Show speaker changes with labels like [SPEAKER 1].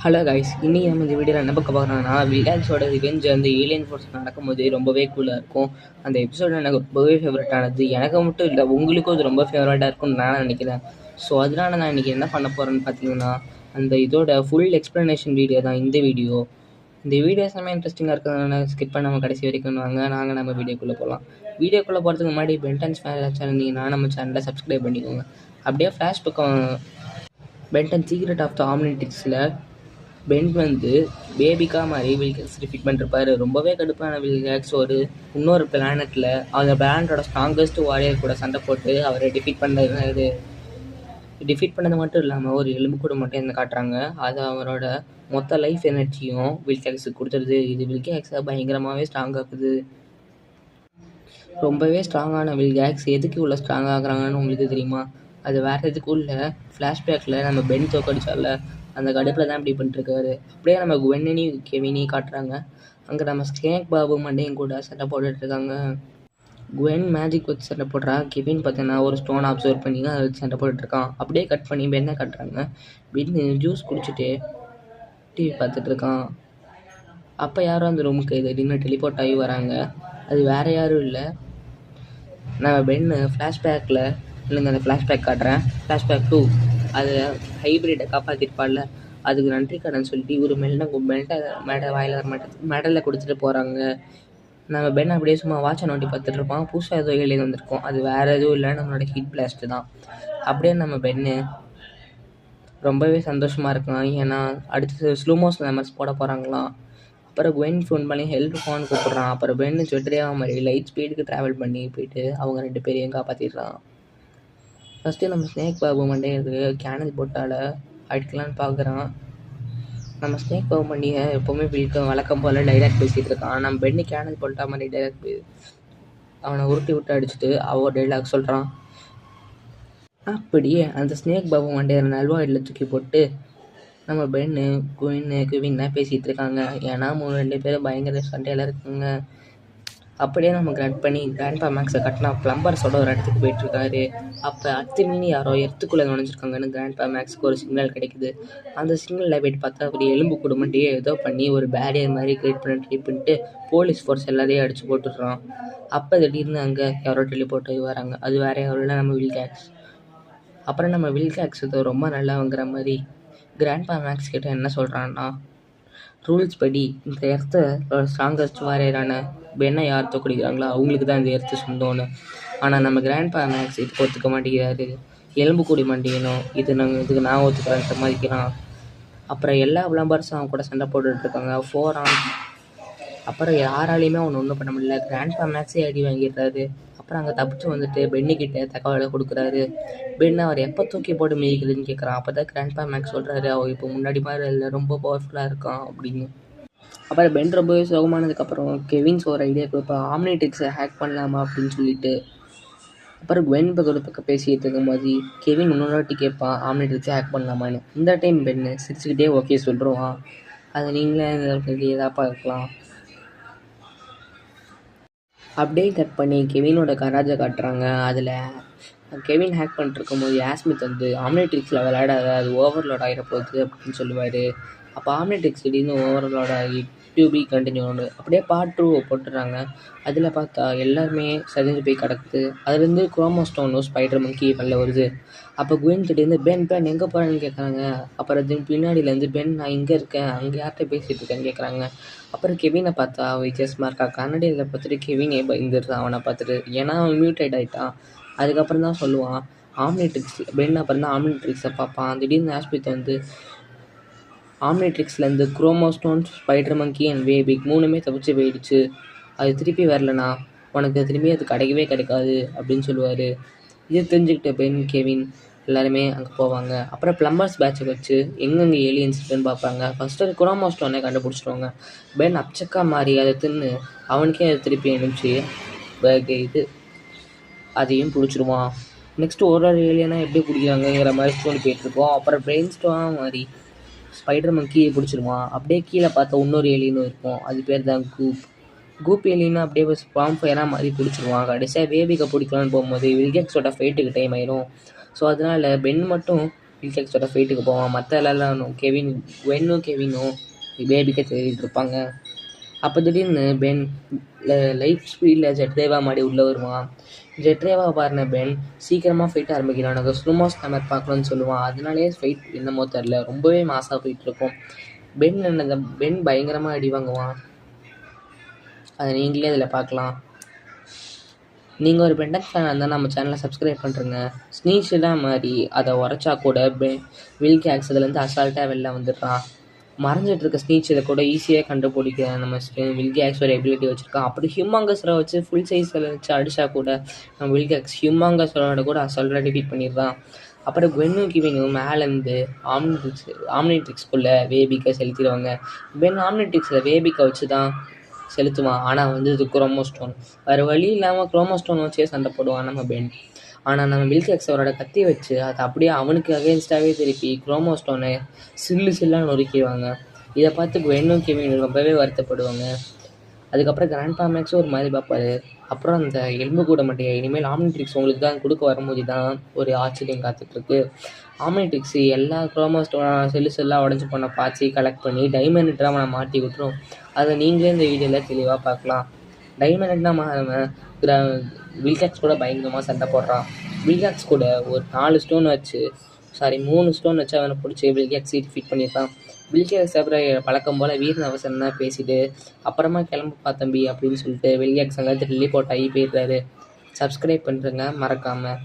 [SPEAKER 1] Hello guys, இன்னைக்கு நம்ம இந்த வீடியோவில் என்ன பார்க்க போகிறோம்னா, வில்லேஜோட ரிவெஞ்ச் அந்த ஏலியன் ஃபோர்ஸ் நடக்கும்போது ரொம்பவே கூலாக இருக்கும். அந்த எபிசோட் எனக்கு ரொம்பவே ஃபேவரட் ஆனது. எனக்கு மட்டும் இல்லை, உங்களுக்கும் அது ரொம்ப ஃபேவரட்டாக இருக்கும்னு நான் நினைக்கிறேன். ஸோ அதனால நான் இன்றைக்கி என்ன பண்ண போகிறேன்னு பார்த்தீங்கன்னா, அந்த இதோட ஃபுல் எக்ஸ்ப்ளனேஷன் வீடியோ தான் இந்த வீடியோ. இந்த வீடியோ செம்ம இன்ட்ரெஸ்டிங்காக இருக்கிறதுனால ஸ்கிப் பண்ணாமல் கடைசி வரைக்கும் வாங்க, நம்ம வீடியோக்குள்ளே போகலாம். வீடியோக்குள்ளே போகிறதுக்கு முன்னாடி பென்டன்ஸ் சேனல் இருந்தீங்கன்னா நம்ம சேனலை சப்ஸ்கிரைப் பண்ணிக்கோங்க. அப்படியே ஃப்ளாஷ் பக்கம் பென்டன் சீக்ரெட் ஆஃப் த ஆம்னிட்ரிக்ஸில் பென் பேபிக்கா மாதிரி வில்கேக்ஸ் டிஃபீட் பண்ணிருப்பாரு. ரொம்பவே கடுப்பான வில்கேக்ஸ் இன்னொரு பிளானட்டில் அந்த பிளானட்டோட ஸ்ட்ராங்கஸ்ட் வாரியர் கூட சண்டை போட்டு அவரை டிஃபீட் பண்ணது மட்டும் இல்லாமல் ஒரு எலும்பு கூட மட்டும் என்ன காட்டுறாங்க. அது அவரோட மொத்த லைஃப் எனர்ஜியும் வில்கேக்ஸுக்கு கொடுத்துருது. இது வில்கேக்ஸை பயங்கரமாகவே ஸ்ட்ராங் ஆகுது. ரொம்பவே ஸ்ட்ராங்கான வில்கேக்ஸ் எதுக்கு இவ்வளோ ஸ்ட்ராங் ஆகுறாங்கன்னு உங்களுக்கு தெரியுமா? அது வேறு எதுக்கும் இல்லை, ஃப்ளாஷ்பேக்கில் நம்ம பென் தோக்கடிச்சால அந்த கடுப்பில் தான் இப்படி பண்ணிட்டுருக்காரு. அப்படியே நம்ம குவென்னையும் கெவினையும் காட்டுறாங்க. அங்கே நம்ம ஸ்னேக் பாபு மண்டையும் கூட சண்டை போட்டுட்ருக்காங்க. குவென் மேஜிக் வச்சு சண்டை போடுறா. கெவின் பார்த்தீங்கன்னா ஒரு ஸ்டோன் அப்சர்வ் பண்ணி அதை வச்சு சண்டை போட்டுட்ருக்கான். அப்படியே கட் பண்ணி பென்னை காட்டுறாங்க. பென்னு ஜூஸ் குடிச்சிட்டு டிவி பார்த்துட்ருக்கான். அப்போ யாரும் அந்த ரூமுக்கு திடீர்னு டெலிபோர்ட் ஆகி வராங்க. அது வேறு யாரும் இல்லை, நம்ம பென்னு ஃப்ளாஷ்பேக்கில் இல்லைங்க, அந்த ஃப்ளாஷ்பேக் காட்டுறேன். ஃப்ளாஷ்பேக் 2 அது ஹைப்ரிட்டை காப்பாற்றிருப்பாள்ல, அதுக்கு நன்றி கடன் சொல்லிட்டு ஒரு மெடலை கொடுத்துட்டு போகிறாங்க. நம்ம பென் அப்படியே சும்மா வாட்சை நோண்டி பார்த்துட்டு இருப்பான். புதுசாக ஏதோ ஏலியன் வந்திருக்கோம். அது வேறு எதுவும் இல்லை, நம்மளோட ஹீட் பிளாஸ்ட்டு தான். அப்படியே நம்ம பென்னு ரொம்பவே சந்தோஷமாக இருக்கான். ஏன்னா அடுத்து ஸ்லூமோஸ் மெமர்ஸ் போட போகிறாங்களாம். அப்புறம் குவென் ஃபோன் பண்ணி ஹெல்ப் ஃபோன் கூப்பிட்றான். அப்புறம் பென்னு ஜெட்ரியாக மாதிரி லைட் ஸ்பீடுக்கு ட்ராவல் பண்ணி போயிட்டு அவங்க 2 பேரையும் காப்பாற்றிடுறான். ஃபஸ்ட்டு நம்ம ஸ்னேக் பாபு மண்டையை கேனல் போட்டால் அடிக்கலான்னு பார்க்குறான். நம்ம ஸ்னேக் பாபு மண்டியை எப்போவுமே வழக்கம் போல் டைலாக் பேசிகிட்டு இருக்கான். நம்ம பென்னு கேனல் போட்டா மாதிரி டைலாக் அவனை உருட்டி விட்டு அடிச்சுட்டு அவன் டைலாக் சொல்கிறான். அப்படியே அந்த ஸ்னேக் பாபு மண்டையை நல்வாயில் தூக்கி போட்டு நம்ம பென்னு குவின்னா பேசிகிட்டு இருக்காங்க. ஏன்னா 2 பேரும் பயங்கர சண்டையில் இருக்குங்க. அப்படியே நம்ம கட் பண்ணி கிராண்ட்பா மேக்ஸை கட்டினா பிளம்பர்ஸோட ஒரு இடத்துக்கு போயிட்டுருக்காரு. அப்போ அத்துமீனி யாரோ எர்த்துக்குள்ளே நுழைஞ்சிருக்காங்கன்னு கிராண்ட்பா மேக்ஸுக்கு ஒரு சிக்னல் கிடைக்குது. அந்த சிக்னலில் போய்ட்டு பார்த்தா அப்படி எலும்பு குடும்பத்தையே ஏதோ பண்ணி ஒரு பேரியர் மாதிரி கிரியேட் பண்ண ட்ரை பண்ணிட்டு போலீஸ் ஃபோர்ஸ் எல்லாரையும் அடித்து போட்டுடுறான். அப்போ திடீர்னு அங்கே யாரோ டெலிபோர்ட் ஆகி வராங்க. அது வேறு யாரும் இல்லை, நம்ம வில்கேக்ஸ். அப்புறம் நம்ம வில்கேக்ஸ் ஏதோ ரொம்ப நல்லாங்கிற மாதிரி கிராண்ட்பா மேக்ஸ் கிட்ட என்ன சொல்கிறான்னா, ரூல்ஸ் படி இந்த எர்த்தை ஸ்ட்ராங்கஸ்ட் வாரியரான பென்னை யார் தோக்கடிக்கிறாங்களோ அவங்களுக்கு தான் இந்த எர்த்து சொந்தம்னு. ஆனால் நம்ம கிராண்ட்பா மேக்ஸ் இதுக்கு ஒத்துக்க மாட்டேங்கிறாரு. எலும்பு கூடி மாட்டேங்கணும், இதுக்கு நான் ஒத்துக்கிறேன் சமாளிக்கிறான். அப்புறம் எல்லா விளம்பரஸும் அவங்க கூட சண்டை போட்டுட்ருக்காங்க 4 on. அப்புறம் யாராலையுமே அவனை ஒன்றும் பண்ண முடியல. கிராண்ட்பா மேக்ஸே அடி வாங்கிடுறாரு. அப்புறம் அங்கே தப்பிச்சு வந்துட்டு பென்னிக்கிட்ட தகவலை கொடுக்குறாரு. பென் அவர் எப்போ தூக்கி போட்டு மிதிக்குதுன்னு கேட்குறான். அப்போ தான் கிராண்ட்பா மேக்ஸ் சொல்கிறாரு, அவர் இப்போ முன்னாடி மாதிரி இல்லை, ரொம்ப பவர்ஃபுல்லாக இருக்கான் அப்படின்னு. அப்புறம் பென் ரொம்பவே சுகமானதுக்கப்புறம் கெவின்ஸ் ஒரு ஐடியா கொடுப்பான், ஆம்னிட்ரிக்ஸை ஹேக் பண்ணலாமா அப்படின்னு சொல்லிட்டு. அப்புறம் குவென் பக்கம் பேசிகிட்டு இருக்கும்போது கெவின் இன்னொரு வாட்டி கேட்பான், ஆம்னிட்ரிக்ஸை ஹேக் பண்ணலாமான்னு. இந்த டைம் பென்னு சிரிச்சுக்கிட்டே ஓகே சொல்லிடுவான். அதை நீங்களே எதாவது பார்க்கலாம். அப்படியே கட் பண்ணி கெவினோட கராஜை காட்டுறாங்க. அதில் கெவின் ஹேக் பண்ணிட்டுருக்கும் போது ஆஸ்மித் ஆம்னிட்ரிக்ஸில் விளையாடாத, அது ஓவர்லோட் ஆகிட போகுது அப்படின்னு சொல்லுவார். அப்போ ஆம்னிட்ரிக்ஸ் திடீர்னு ஓவர்லோட் ஆகி டியூபி கண்டினியூ அப்படியே பார்ட் 2 போட்டுடுறாங்க. அதில் பார்த்தா எல்லாருமே சரிஞ்சு போய் கிடக்குது. அதுலேருந்து குரோமோஸ்டோனும் ஸ்பைடர் மங்கி வெளில வருது. அப்போ குவென் திடீர்னு பென் எங்கே போகிறேன்னு கேட்குறாங்க. அப்புறம் பின்னாடியிலேருந்து பென் நான் இங்கே இருக்கேன், அங்கே யார்கிட்ட பேசிகிட்டு இருக்கேன்னு கேட்குறாங்க. அப்புறம் கெவினை பார்த்தா வித்தியாசமாக இருக்கா. கன்னடியில் பார்த்துட்டு கெவினே பயந்துடுறான் அவனை பார்த்துட்டு. ஏன்னா அவன் மியூட்டேட் ஆகிட்டான். அதுக்கப்புறம் தான் சொல்லுவான் ஆம்னிட்ரிக்ஸ் பென். அப்புறம் தான் ஆம்னிட்ரிக்ஸை பார்ப்பான். திடீர்னு ஆஸ்பித் ஆம்னிட்ரிக்ஸ்லேருந்து குரோமோஸ்டோன், ஸ்பைடர் மங்கி அண்ட் வேபிக் 3மே தப்பிச்சு போயிடுச்சு. அது திருப்பி வரலனா உனக்கு திரும்பி அது கிடைக்காது அப்படின்னு சொல்லுவார். இது தெரிஞ்சுக்கிட்ட பென் கெவின் எல்லாருமே அங்கே போவாங்க. அப்புறம் பிளம்பர்ஸ் பேட்சை வச்சு எங்கெங்கே ஏலியன்ஸ் இருக்குன்னு பார்ப்பாங்க. ஃபஸ்ட்டு குரோமோஸ்டோனை கண்டுபிடிச்சிடுவாங்க. பென் அப்சக்கா மாறி அதை தின்னு அவனுக்கே அதை திருப்பி அனுப்பிச்சு இது அதையும் பிடிச்சிருவான். நெக்ஸ்ட்டு ஒரு ஏலியனாக எப்படி பிடிக்கிறாங்கிற மாதிரி ஸ்டோரி போயிட்டுருக்கோம். அப்புறம் பிரெயின் ஸ்டோனாக மாதிரி ஸ்பைடர் மங்கியை பிடிச்சிருவான். அப்படியே கீழே பார்த்தா இன்னொரு ஏலியனும் இருக்கும், அது பேர் தான் கூப் ஏலியனும் அப்படியே ஸ்பாம் ஃபயராக மாதிரி பிடிச்சிருவான். கடைசியாக வேபிக்கை பிடிக்கலான்னு போகும்போது வில்கேக்ஸோட ஃபைட்டுக்கு டைம் ஆயிடும். ஸோ அதனால் பென் மட்டும் வில்கேக்ஸோட ஃபைட்டுக்கு போவான். மற்ற எல்லாரும் கெவினும் பேபிக்கை தேடிட்டு இருப்பாங்க. அப்போ திடீர்னு பென் லைட் ஸ்பீடில் ஜெட்ரேவா மாடி உள்ளே வருவான். ஜெட்ரேவா பாருன பென் சீக்கிரமாக ஃபைட் ஆரம்பிக்கிறான். நாங்கள் ஸ்லோமோ ஸ்கேமர் பார்க்கணும்னு சொல்லுவான். அதனாலேயே ஃபைட் என்னமோ தெரில, ரொம்பவே மாசாக போயிட்டுருக்கோம். பென் பயங்கரமாக அடி வாங்குவான். அதை நீங்களே அதில் பார்க்கலாம். நீங்கள் ஒரு பென்டெக் ஃபேனாக இருந்தால் நம்ம சேனலை சப்ஸ்கிரைப் பண்ணுறங்க. ஸ்னீச்செல்லாம் மாதிரி அதை உரைச்சா கூட வில்கேக்ஸ் அதுலேருந்து அசால்ட்டாக வெளில வந்துடுறான். மறைஞ்சிட்டு இருக்க ஸ்னீச்சரை கூட ஈஸியாக கண்டுபிடிக்க நம்ம வில்கேக்ஸ் ஒரு எபிலிட்டி வச்சுருக்கான். அப்படி ஹியூமாங்கஸரை வச்சு ஃபுல் சைஸில் வச்சு அடித்தா கூட நம்ம வில்கேக்ஸ் ஹியூமாங்கஸரோட கூட அசால்ட்டாக டிஃபீட் பண்ணிடுறான். அப்புறம் கெவினும் மேலேருந்து ஆம்னிட்ரிக்ஸ்குள்ளே வேபிக்கை செலுத்திடுவாங்க. ஆம்னிட்ரிக்ஸில் வேபிக்கை வச்சு தான் செலுத்துவான். ஆனால் இது குரோமோஸ்டோன். வேறு வழி இல்லாமல் குரோமோஸ்டோன் வச்சே சண்டை போடுவான் நம்ம பென். ஆனால் நம்ம வில்கேக்ஸ் அவரோட கத்தி வச்சு அதை அப்படியே அவனுக்கு அகேன்ஸ்டாகவே திருப்பி குரோமோஸ்டோனை சில்லாக நொறுக்கிடுவாங்க. இதை பார்த்து கெவினும் ரொம்பவே வருத்தப்படுவாங்க. அதுக்கப்புறம் கிராண்ட்பா மேக்ஸும் ஒரு மாதிரி பார்ப்பாரு. அப்புறம் அந்த எலும்பு கூட மாட்டேன், இனிமேல் ஆம்னிட்ரிக்ஸ் உங்களுக்கு தான் கொடுக்க வரும்போது தான் ஒரு ஆச்சரியம் காத்துட்ருக்கு. ஆம்னிட்ரிக்ஸ் எல்லா குரோமோஸ்டோன் செல்லாக உடஞ்சி போன பார்ட்ஸை கலெக்ட் பண்ணி டைமண்ட் அவனை மாட்டி விட்டுரும். அதை நீங்களே இந்த வீடியோவில் தெளிவாக பார்க்கலாம். டைமண்ட்னா வில்கேக்ஸ் கூட பயங்கரமாக சண்டை போடுறான். வில்கேக்ஸ் கூட ஒரு 3 ஸ்டோன் வச்சு அவனை பிடிச்சி வில்கேக்ஸை டிஃபீட் பண்ணியிருக்கான். வில்கேக்ஸ் அப்புறம் பழக்கம் போல் வீரன் அவசரம் தான் பேசிட்டு அப்புறமா கிளம்புப்பா தம்பி அப்படின்னு சொல்லிட்டு வில்கேக்ஸ் அங்கே டெலிபோர்ட் ஆகி போயிடுறாரு. சப்ஸ்கிரைப் பண்ணுறேங்க மறக்காமல்.